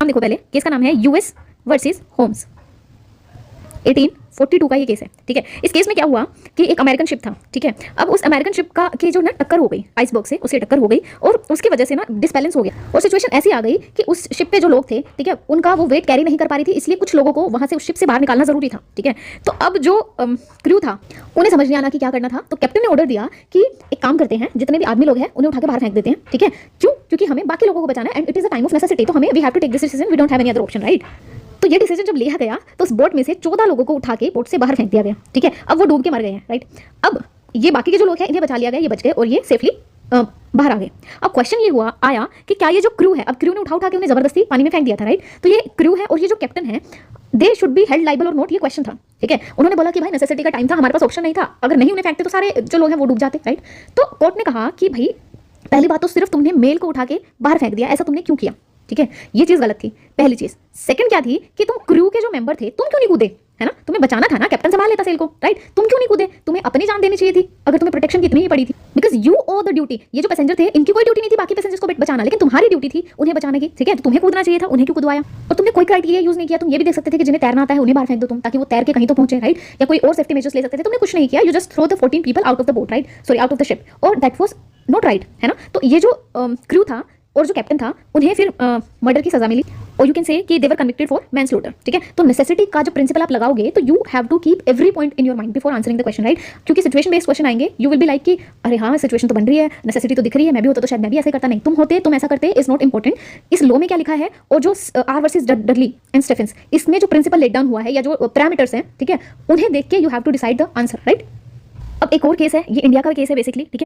नाम देखो पहले, केस का नाम है यूएस वर्सेस होम्स, 1842 का ये केस है, ठीक है। इस केस में क्या हुआ कि एक अमेरिकन शिप था, ठीक है। अब उस अमेरिकन शिप का की जो ना टक्कर हो गई आइसबर्ग से, उससे टक्कर हो गई और उसकी वजह से ना डिसबैलेंस हो गया और सिचुएशन ऐसी आ गई कि उस शिप पे जो लोग थे, ठीक है, उनका वो वेट कैरी नहीं कर पा रही थी, इसलिए कुछ लोगों को वहां से उस शिप से बाहर निकालना जरूरी था, ठीक है। तो अब जो क्रू था उन्हें समझ नहीं आना कि क्या करना था, तो कैप्टन ने ऑर्डर दिया कि एक काम करते हैं, जितने भी आदमी लोग हैं उन्हें उठा के बाहर फेंक देते हैं, ठीक है। क्यों? क्योंकि हमें बाकी लोगों को बचाना है and it is a time of necessity, तो हमें we have to take this decision, we don't have any other option, right. तो ये डिसीजन जब लिया गया तो उस बोट में से 14 लोगों को उठा के बोट से बाहर फेंक दिया गया, ठीक है। अब वो डूब के मर गए हैं, राइट। अब ये बाकी के जो लोग हैं इन्हें बचा लिया गया, ये बच गए और ये सेफली बाहर आ गए। अब क्वेश्चन ये हुआ आया कि क्या ये जो क्रू है, अब क्रू ने उठा के उन्हें जबरदस्ती पानी में फेंक दिया था, राइट। तो ये क्रू है और ये जो कैप्टन है, they should be held liable और नॉट, ये क्वेश्चन था, ठीक है। उन्होंने बोला कि भाई नेसेसिटी का टाइम था, हमारे पास ऑप्शन नहीं था, अगर नहीं उन्हें फेंकते तो सारे जो लोग हैं वो डूब जाते, राइट। तो कोर्ट ने कहा कि भाई पहली बात तो सिर्फ तुमने मेल को उठा के बाहर फेंक दिया, ऐसा तुमने क्यों किया, ठीक है। ये चीज गलत थी, पहली चीज। सेकंड क्या थी कि तुम क्रू के जो मेंबर थे तुम क्यों नहीं कूदे, है ना, तुम्हें बचाना था ना, कैप्टन संभाल लेता सेल को, राइट। तुम क्यों नहीं कूदे, तुम्हें अपनी जान देनी चाहिए थी अगर तुम्हें प्रोटेक्शन की इतनी ही पड़ी थी, because you owe the duty. ये जो पैसेंजर थे इनकी कोई ड्यूटी नहीं थी बाकी पैसेंजर्स को बचाना, लेकिन तुम्हारी ड्यूटी थी उन्हें बचाने की, ठीक है। तो तुम्हें कूदना चाहिए था, उन्हें क्यों कूदवाया, और तुमने कोई क्राइटेरिया यूज नहीं किया। तुम ये भी देख सकते थे कि जिन्हें तैरना आता है उन्हें बाहर फेंक दो तुम, ताकि वो तैर के कहीं तो पहुंचे, राइट, या कोई और सेफ्टी मेजर्स ले सकते थे, तुमने कुछ नहीं किया, you just throw the 14 people out of the boat, right, sorry out of the ship, और दैट वाज नॉट राइट, है ना। तो ये जो क्रू था और जो कैप्टन था उन्हें फिर मर्डर की सजा मिली, और यू कैन से कि दे वर कन्विक्टेड फॉर मैनस्लॉटर, ठीक है। तो नेसेसिटी का जो प्रिंसिपल आप लगाओगे तो you have to keep every point in your mind before answering the question, right. क्योंकि सिचुएशन बेस्ड क्वेश्चन आएंगे, यू विल बी लाइक कि अरे हाँ सिचुएशन तो बन रही है, नेसेसिटी तो दिख रही है, मैं भी होता तो शायद मैं भी ऐसे करता, नहीं तुम होते तुम ऐसा करते, इज नॉट इंपॉर्टेंट इस लॉ में क्या लिखा है, और जो R versus Dudley and Stephens, इसमें जो प्रिंसिपल लेट डाउन हुआ है या जो पैरामीटर्स हैं, ठीक है, उन्हें देख के you have to decide the answer, right. अब एक और केस है, ये इंडिया का केस है बेसिकली, ठीक है।